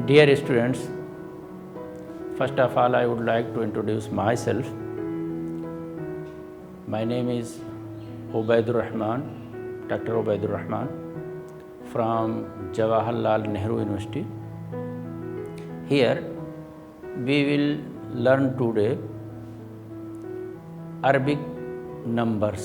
Dear students, first of all I would like to introduce myself. My name is Obaidur Rahman, Dr. Obaidur Rahman from Jawaharlal Nehru University. Here we will learn today Arabic numbers.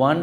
1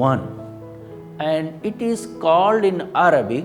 1, and it is called in Arabic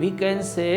we can say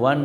1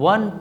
1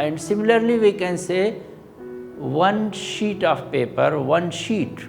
And similarly we can say 1 sheet of paper, 1 sheet,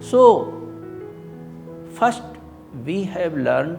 So first we have learned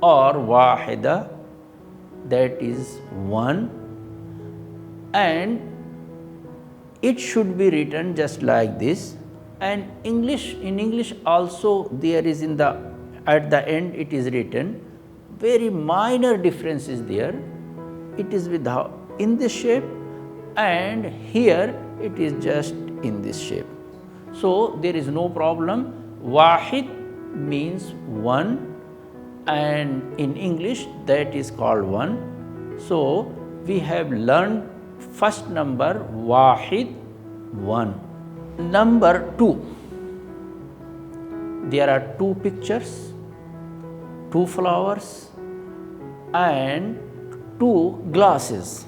or wahida, that is 1, and it should be written just like this. And in English also there is at the end it is written, very minor difference is there. It is in this shape, and here it is just in this shape. So there is no problem. Wahid means 1, and in English that is called 1. So we have learned first number wahid, 1. Number 2, there are 2 pictures, 2 flowers and 2 glasses.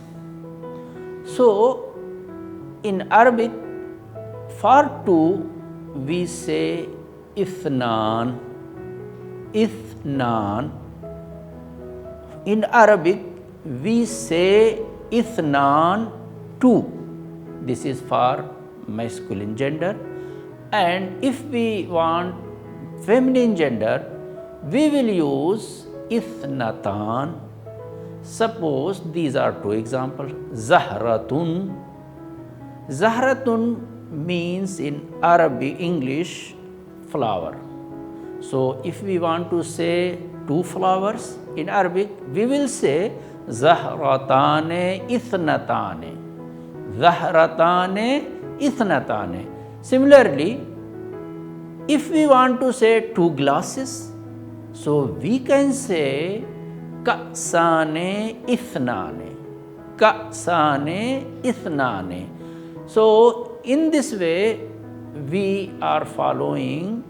So in Arabic for 2 we say ithnan. Ithnan. In Arabic we say ithnan 2. This is for masculine gender. And if we want feminine gender, we will use ithnatan. Suppose these are 2 examples. Zahratun. Zahratun means in Arabic English flower. So if we want to say 2 flowers in Arabic, we will say zahratane ithnatane. Zahratane ithnatane. Similarly, if we want to say 2 glasses, so we can say ka'sane ithnane. Ka'sane ithnane. So in this way we are following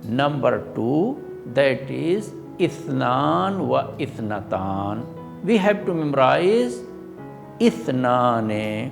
number 2, that is ithnan wa ithnatan. We have to memorize ithnane.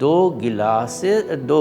2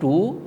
2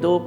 2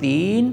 3,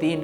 3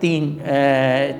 3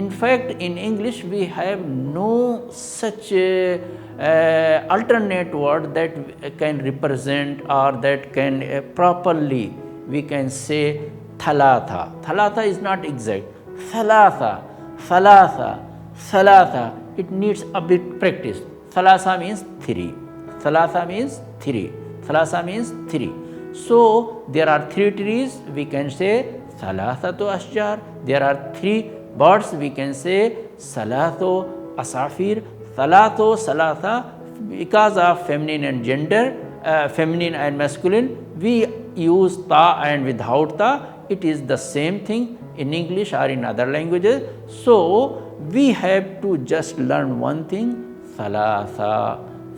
In fact, in English we have no such alternate word that can represent or that can properly we can say thalatha. Thalatha is not exact. Thalatha, thalatha, thalatha. It needs a bit practice. Thalatha means 3. Thalatha means 3. Thalatha means 3. So there are 3 trees, we can say Thalathato ashjar. There are 3 birds, we can say Salatho asafir. Thalatho, Salatha, because of feminine and gender, feminine and masculine, we use ta and without ta. It is the same thing in English or in other languages. So we have to just learn one thing, Thalatha.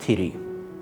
3।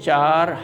4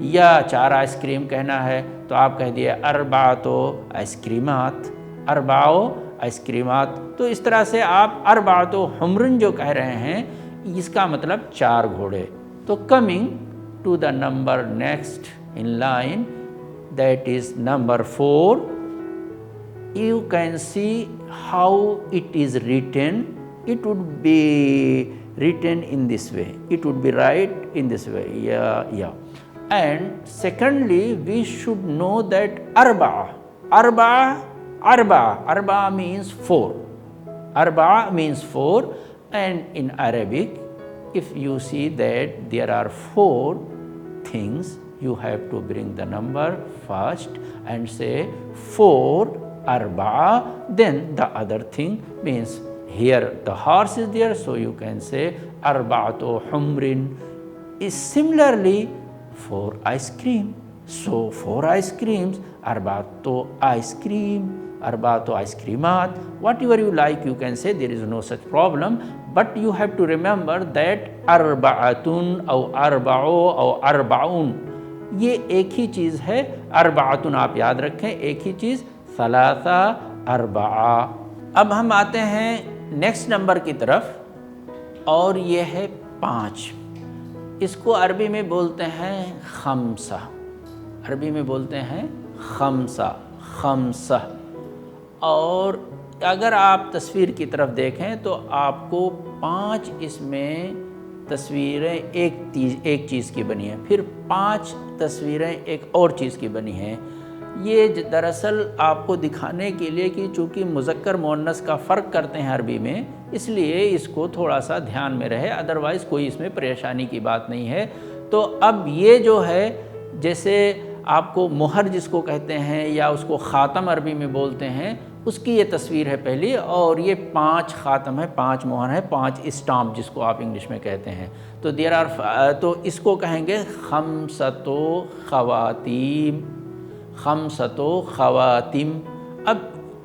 یا 4 ice cream کہنا ہے تو آپ کہہ دیے اربعۃ ice کریمات، اربعو ice کریمات. تو اس طرح سے آپ اربعۃ حمر جو کہہ رہے ہیں اس کا مطلب 4 گھوڑے. تو coming to the number next in line that is number 4. You can see how it is written. It would be written in this way. It would be right in this way. Yeah. And secondly, we should know that arba means 4. Arba means 4, and in Arabic, if you see that there are 4 things, you have to bring the number first and say 4 arba'a, then the other thing means here the horse is there, so you can say arba'atu humrin. Is similarly 4 ice cream, so 4 ice creams, arba'atu ice cream, arba'atu ice creamat, whatever you like you can say, there is no such problem. But you have to remember that arba'atun or arba'u or arba'un یہ ایک ہی چیز ہے. اربعتن آپ یاد رکھیں ایک ہی چیز، ثلاثہ اربعہ. اب ہم آتے ہیں نیکسٹ نمبر کی طرف اور یہ ہے 5. اس کو عربی میں بولتے ہیں خمسہ. عربی میں بولتے ہیں خمسہ. اور اگر آپ تصویر کی طرف دیکھیں تو آپ کو 5 اس میں تصویریں ایک چیز کی بنی ہیں، پھر 5 تصویریں ایک اور چیز کی بنی ہیں. یہ دراصل آپ کو دکھانے کے لیے کہ چونکہ مذکر مؤنث کا فرق کرتے ہیں عربی میں، اس لیے اس کو تھوڑا سا دھیان میں رہے، ادروائز کوئی اس میں پریشانی کی بات نہیں ہے. تو اب یہ جو ہے جیسے آپ کو مہر جس کو کہتے ہیں یا اس کو خاتم عربی میں بولتے ہیں، اس کی یہ تصویر ہے پہلی، اور یہ 5 خاتم ہے، 5 مہر ہے، 5 اسٹامپ جس کو آپ انگلش میں کہتے ہیں. تو تو اس کو کہیں گے خمسۃ خواتیم. اب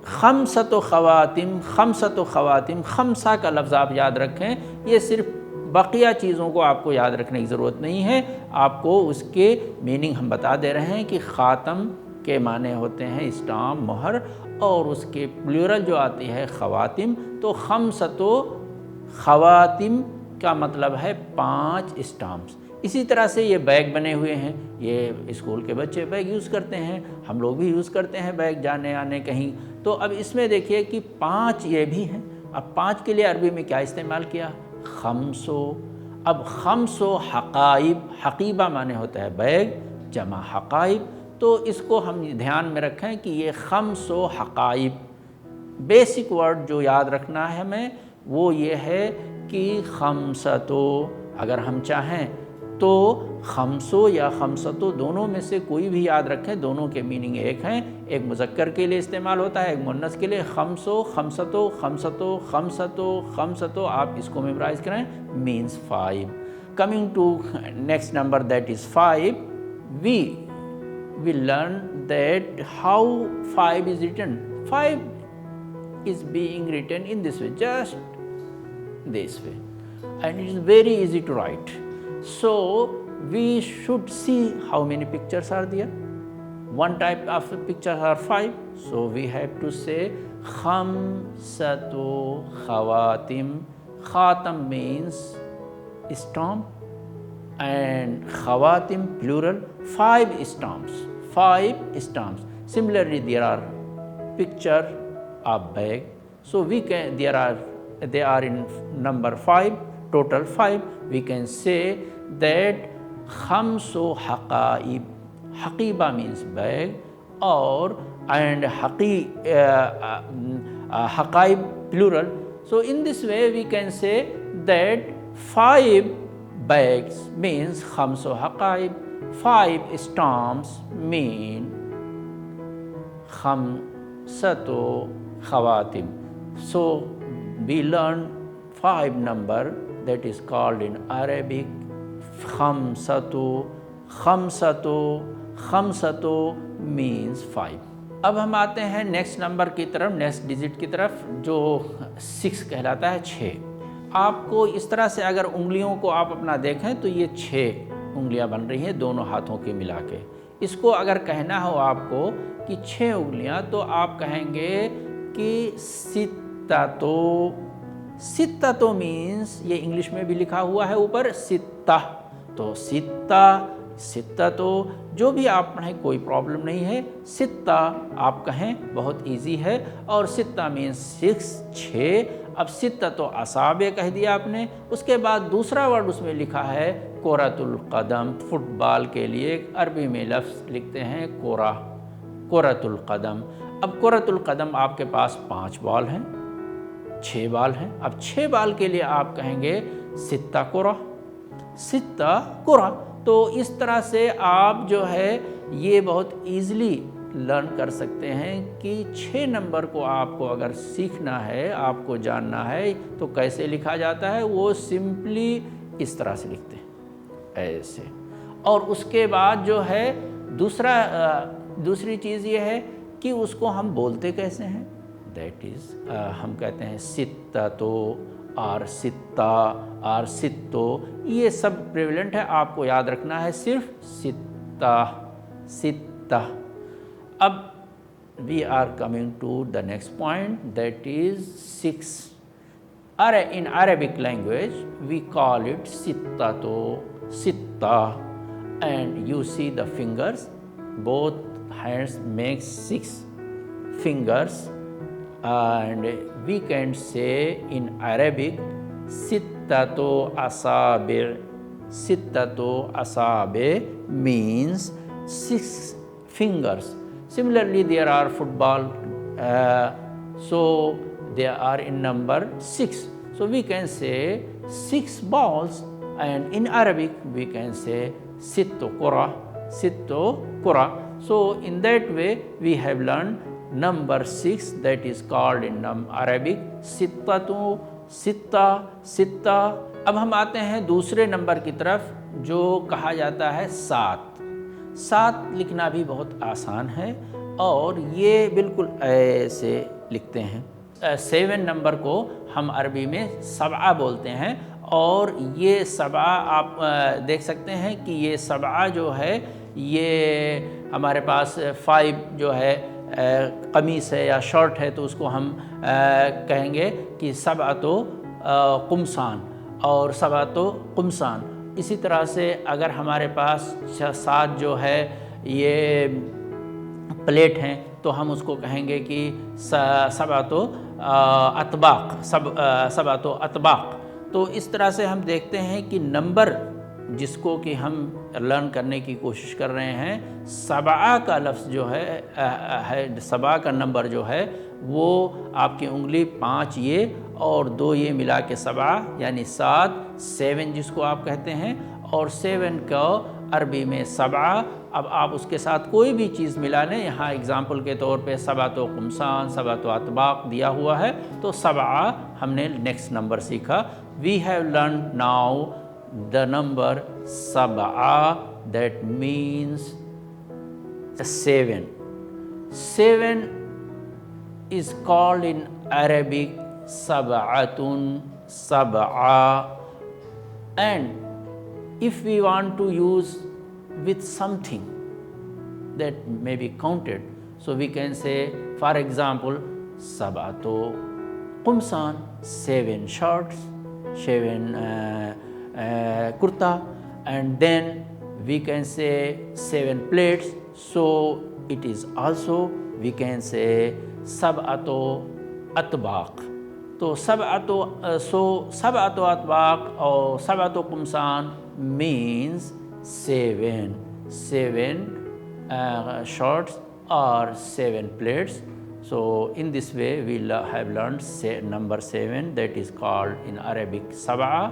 خمسۃ خواتیم، خمسہ کا لفظ آپ یاد رکھیں، یہ صرف بقیہ چیزوں کو آپ کو یاد رکھنے کی ضرورت نہیں ہے. آپ کو اس کے میننگ ہم بتا دے رہے ہیں کہ خاتم کے معنی ہوتے ہیں اسٹامپ، مہر، اور اس کے پلیورل جو آتی ہے خواتم. تو خمسۃ خواتم کا مطلب ہے 5 اسٹامپس. اسی طرح سے یہ بیگ بنے ہوئے ہیں، یہ اسکول کے بچے بیگ یوز کرتے ہیں، ہم لوگ بھی یوز کرتے ہیں بیگ جانے آنے کہیں. تو اب اس میں دیکھیے کہ 5 یہ بھی ہیں. اب 5 کے لیے عربی میں کیا استعمال کیا؟ خمسو. اب خمسو حقائب، حقیبہ معنی ہوتا ہے بیگ، جمع حقائب. تو اس کو ہم دھیان میں رکھیں کہ یہ خمسو حقائب. بیسک ورڈ جو یاد رکھنا ہے ہمیں وہ یہ ہے کہ خمسطو. اگر ہم چاہیں تو خمسو یا خمسطو دونوں میں سے کوئی بھی یاد رکھیں، دونوں کے میننگ ایک ہیں. ایک مذکر کے لیے استعمال ہوتا ہے، ایک مؤنث کے لیے. خمسو، خمسطو، خمسطو، خمسطو، خمسطو، آپ اس کو میمورائز کریں، means 5. Coming to next number that is 5. we learn that how 5 is written. 5 is being written in this way, just this way, and it is very easy to write. So we should see how many pictures are there. One type of pictures are 5, so we have to say khamsatu khawatim. Khatam means stamp, and khawatim plural, 5 stamps. 5 stamps. Similarly, there are picture of bag, so we can they are in number 5, total 5. We can say that khamsu haqaib. Haqiba means bag, and haqaib plural. So in this way we can say that 5 bags means khamsu haqaib. 5 stamps mean khamsatu khawatim. So we learn 5 number that is called in Arabic khamsatu. Khamsatu means 5. اب ہم آتے ہیں next number کی طرف، next digit کی طرف، جو 6 کہلاتا ہے، 6. آپ کو اس طرح سے اگر انگلیوں کو آپ اپنا دیکھیں تو یہ 6 انگلیاں بن رہی ہیں دونوں ہاتھوں کے ملا کے. اس کو اگر کہنا ہو آپ کو کہ 6 انگلیاں تو آپ کہیں گے کہ ستتو. ستتو مینس یہ انگلش میں بھی لکھا ہوا ہے اوپر ستہ. تو ستتو جو بھی آپ پڑھیں کوئی پرابلم نہیں ہے. ستہ آپ کہیں بہت ایزی ہے. اور ستہ مینس 6. اب ستتو اصابع کہہ دیا آپ نے. اس کے بعد دوسرا ورڈ اس میں لکھا ہے کرۃ القدم. فٹ بال کے لیے عربی میں لفظ لکھتے ہیں کرۃ القدم. اب کرۃ القدم آپ کے پاس 5 بال ہیں، 6 بال ہیں. اب 6 بال کے لیے آپ کہیں گے ستہ کرہ. تو اس طرح سے آپ جو ہے یہ بہت ایزلی لرن کر سکتے ہیں کہ 6 نمبر کو آپ کو اگر سیکھنا ہے، آپ کو جاننا ہے تو کیسے لکھا جاتا ہے. وہ سمپلی اس طرح سے لکھتے ہیں ایسے. اور اس کے بعد جو ہے دوسری چیز یہ ہے کہ اس کو ہم بولتے کیسے ہیں. دیٹ از ہم کہتے ہیں ستتو اور ستہ اور ستو. یہ سب پریویلنٹ ہے، آپ کو یاد رکھنا ہے صرف ستہ. اب we are coming to the next point, that is 6. In Arabic language we call it sitta, and you see the fingers, both hands make 6 fingers, and we can say in Arabic sittatu asabi means 6 fingers. Similarly, there are football, so they are in number 6. So we can say 6 balls, and in Arabic we can say sittu kura. So in that way we have learned number 6, that is called in Arabic sitta. اب ہم آتے ہیں دوسرے number کی طرف جو کہا جاتا ہے 7. 7 لکھنا بھی بہت آسان ہے اور یہ بالکل ایسے لکھتے ہیں. 7 نمبر کو ہم عربی میں سبعہ بولتے ہیں. اور یہ سبعہ آپ دیکھ سکتے ہیں کہ یہ سبعہ جو ہے یہ ہمارے پاس 5 جو ہے قمیص ہے یا شرٹ ہے تو اس کو ہم کہیں گے کہ سبعۃ قمصان اور سبعۃ قمصان. اسی طرح سے اگر ہمارے پاس 7 جو ہے یہ پلیٹ ہیں تو ہم اس کو کہیں گے کہ سبعۃ اطباق. تو اس طرح سے ہم دیکھتے ہیں کہ نمبر جس کو کہ ہم لرن کرنے کی کوشش کر رہے ہیں، سبعہ کا لفظ جو ہے سبعہ کا نمبر جو ہے وہ آپ کی انگلی 5 یہ اور 2 یہ ملا کے سبعہ یعنی 7 جس کو آپ کہتے ہیں. اور 7 کو عربی میں سبعہ. اب آپ اس کے ساتھ کوئی بھی چیز ملا لیں. یہاں اگزامپل کے طور پہ سبعۃ قمصان، سبعۃ اطباق دیا ہوا ہے تو سبعہ ہم نے نیکسٹ نمبر سیکھا. We have learned now the number sab'a, that means 7. 7 is called in Arabic sab'atun sab'a, and if we want to use with something that may be counted, so we can say, for example, sab'atu qumsan, 7 shirts, 7 kurta, and then we can say 7 plates. So it is also we can say sab'atu atbaq. So sab'atu atbaq or sab'atu qumsan means 7 shirts or 7 plates. So in this way we have learned number 7, that is called in Arabic sab'a.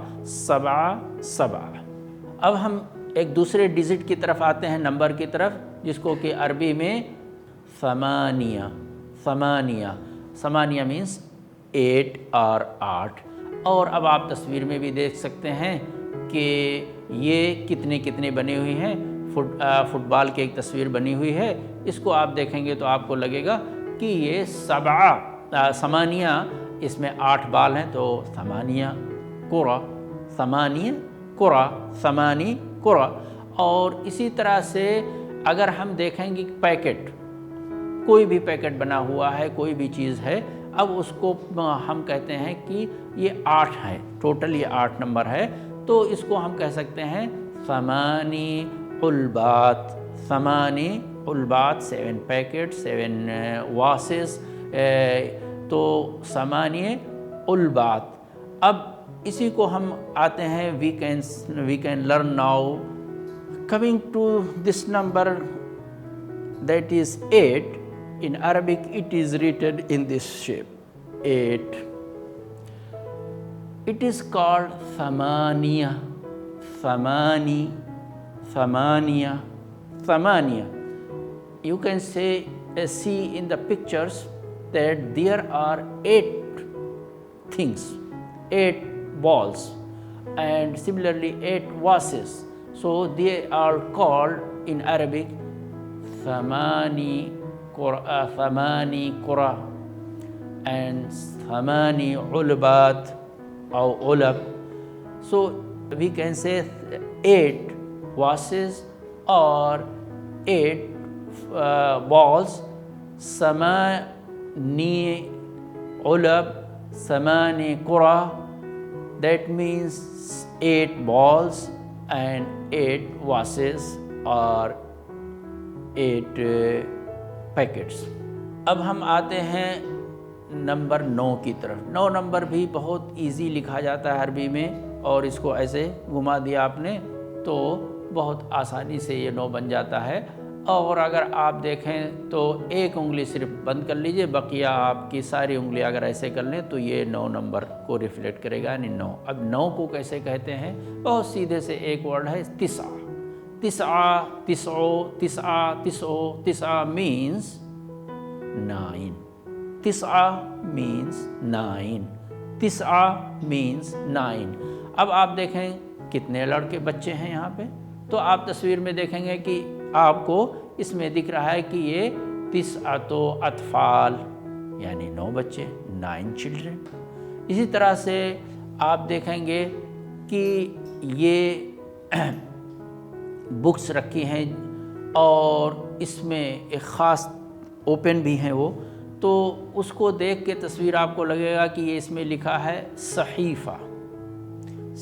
اب ہم ایک دوسرے digit کی طرف آتے ہیں، number کی طرف، جس کو کہ عربی میں ثمانیہ مینس 8 اور 8. اور اب آپ تصویر میں بھی دیکھ سکتے ہیں کہ یہ کتنے بنے ہوئے ہیں. فٹ بال کی ایک تصویر بنی ہوئی ہے. اس کو آپ دیکھیں گے تو آپ کو لگے گا کہ یہ ثمانیہ، اس میں 8 بال ہیں تو ثمانی کرہ. قرى. اور اسی طرح سے اگر ہم دیکھیں گے پیکٹ، کوئی بھی پیکٹ بنا ہوا ہے، کوئی بھی چیز ہے، اب اس کو ہم کہتے ہیں کہ یہ 8 ہے، ٹوٹل یہ 8 نمبر ہے، تو اس کو ہم کہہ سکتے ہیں 8 علبات. 8 علبات 7 پیکٹ 7 واسز، تو 8 علبات. اب اسی کو ہم آتے ہیں we can learn now coming to this number that is 8. In Arabic it is written in this shape 8. It is called thamaniya. You can see in the pictures that there are 8 things, 8 balls, and similarly 8 vases. So they are called in Arabic thamani qura and 8 ulbat or ulab. So we can say 8 vases or 8 balls, 8 ulab, 8 qura. That means 8 balls and 8 vases or 8 packets. اب ہم آتے ہیں number 9 کی طرف. 9 number بھی بہت easy لکھا جاتا ہے عربی میں، اور اس کو ایسے گھما دیا آپ نے تو بہت آسانی سے یہ 9 بن جاتا ہے. اور اگر آپ دیکھیں تو ایک انگلی صرف بند کر لیجئے، بقیہ آپ کی ساری انگلیاں اگر ایسے کر لیں تو یہ 9 نمبر کو ریفلیکٹ کرے گا، یعنی 9. اب 9 کو کیسے کہتے ہیں؟ بہت سیدھے سے ایک ورڈ ہے تسعہ. تسعہ means 9. تسعہ means 9. تسعہ means 9. اب آپ دیکھیں کتنے لڑکے بچے ہیں یہاں پہ، تو آپ تصویر میں دیکھیں گے کہ آپ کو اس میں دکھ رہا ہے کہ یہ 9 اطفال یعنی 9 بچے، 9 چلڈرن. اسی طرح سے آپ دیکھیں گے کہ یہ بکس رکھی ہیں اور اس میں ایک خاص اوپن بھی ہیں وہ، تو اس کو دیکھ کے تصویر آپ کو لگے گا کہ یہ اس میں لکھا ہے صحیفہ.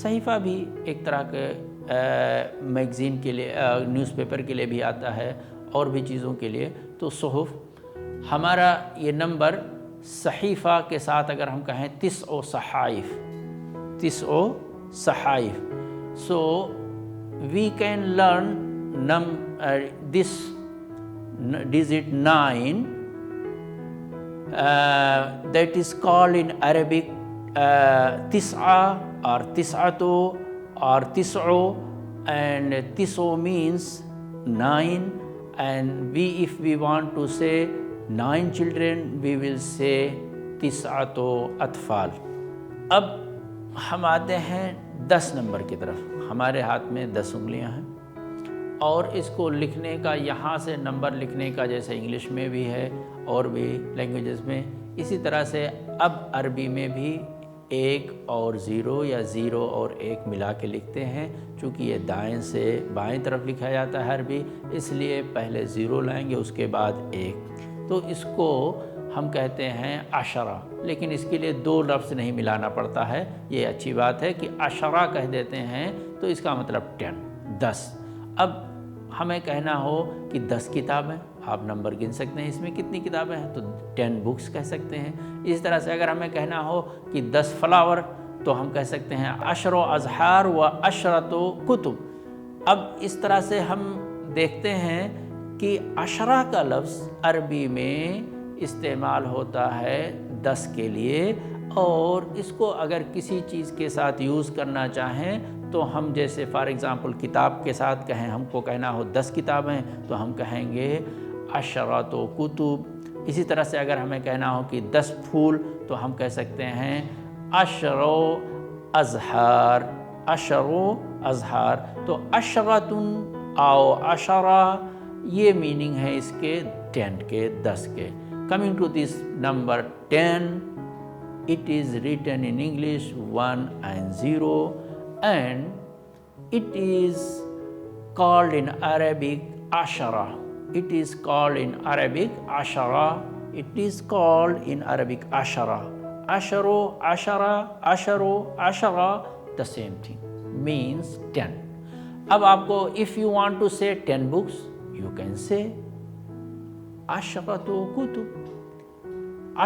صحیفہ بھی ایک طرح کے میگزین کے لیے، نیوز پیپر کے لیے بھی آتا ہے، اور بھی چیزوں کے لیے. تو صحف، ہمارا یہ نمبر صحیفہ کے ساتھ اگر ہم کہیں 9 صحائف، 9 صحائف. سو we can learn this digit 9, that is called in Arabic tis'a or tis'atu or tis'u, and tis'u means 9, and if we want to say 9 children we will say tis'atu atfal. اب ہم آتے ہیں 10 number کی طرف. ہمارے ہاتھ میں 10 انگلیاں ہیں، اور اس کو لکھنے کا، یہاں سے نمبر لکھنے کا جیسے انگلش میں بھی ہے اور بھی لینگویجز میں، اسی طرح سے اب عربی میں بھی 1 اور 0 یا 0 اور 1 ملا کے لکھتے ہیں. چونکہ یہ دائیں سے بائیں طرف لکھا جاتا ہے عربی، اس لیے پہلے 0 لائیں گے، اس کے بعد 1. تو اس کو ہم کہتے ہیں عشرہ، لیکن اس کے لیے 2 لفظ نہیں ملانا پڑتا ہے. یہ اچھی بات ہے کہ عشرہ کہہ دیتے ہیں تو اس کا مطلب 10. اب ہمیں کہنا ہو کہ 10 کتابیں، آپ نمبر گن سکتے ہیں اس میں کتنی کتابیں ہیں، تو 10 بکس کہہ سکتے ہیں. اس طرح سے اگر ہمیں کہنا ہو کہ 10 فلاور، تو ہم کہہ سکتے ہیں 10 ازہار و 10 کتب. اب اس طرح سے ہم دیکھتے ہیں کہ 10 کا لفظ عربی میں استعمال ہوتا ہے 10 کے لیے، اور اس کو اگر کسی چیز کے ساتھ یوز کرنا چاہیں تو ہم جیسے فار ایگزامپل کتاب کے ساتھ کہیں، ہم کو کہنا ہو 10 کتابیں تو ہم کہیں گے 10 کتب. اسی طرح سے اگر ہمیں کہنا ہو کہ 10 پھول تو ہم کہہ سکتے ہیں 10 ازہار. 10 ازہار. تو 10 او 10 یہ میننگ ہے اس کے 10 کے، 10 کے. Coming to this number 10, it is written in English 1 and 0, and it is called in Arabic ashara. It is called in Arabic ashara. It is called in Arabic ashara. Asharo, ashara, asharo, ashara, the same thing, means 10. اب آپ کو if you want to say 10 books, you can say asharatu kutub,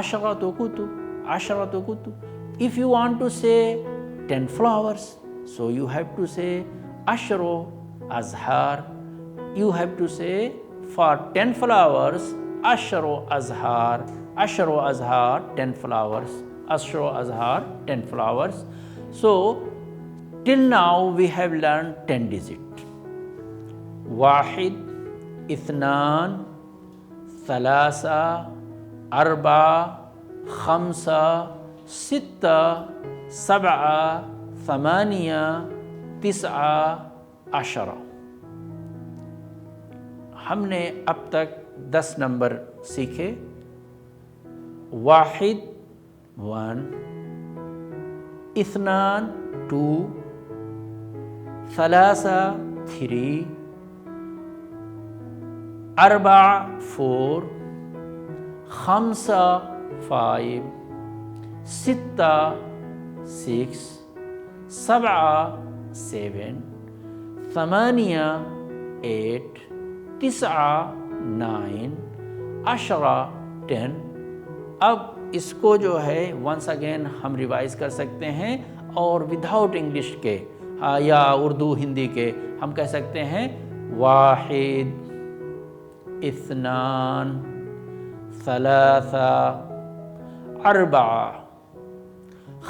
asharatu kutub, asharatu kutub. If you want to say 10 flowers, so you have to say asharo azhar. You have to say for 10 flowers, asharo azhar, asharo azhar, 10 flowers, asharo azhar, 10 flowers. So till now we have learned 10 digits. Wahid, ithnan, thalasa, arba, khamsa, sitta, sab'a, thamaniya, tis'a, ashara. ہم نے اب تک 10 number سیکھے. واحد 1, اثنان 2, ثلاثہ 3, اربع 4, خمسہ 5, ستہ 6, سبعہ 7, ثمانیہ 8, تسعہ 9, عشرہ 10. اب اس کو جو ہے ونس اگین ہم ریوائز کر سکتے ہیں اور وداؤٹ انگلش کے یا اردو ہندی کے ہم کہہ سکتے ہیں واحد، اثنان، ثلاثہ، اربعہ،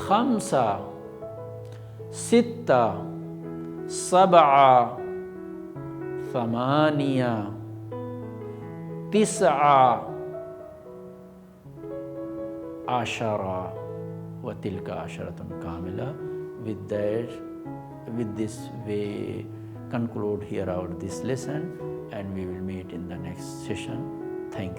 خمسہ، ستہ، سبعہ، ثمانیہ، تسعہ، عشرہ، وتلک عشرۃ کاملہ. With this we conclude here our this lesson, and we will meet in the next session. Thank you.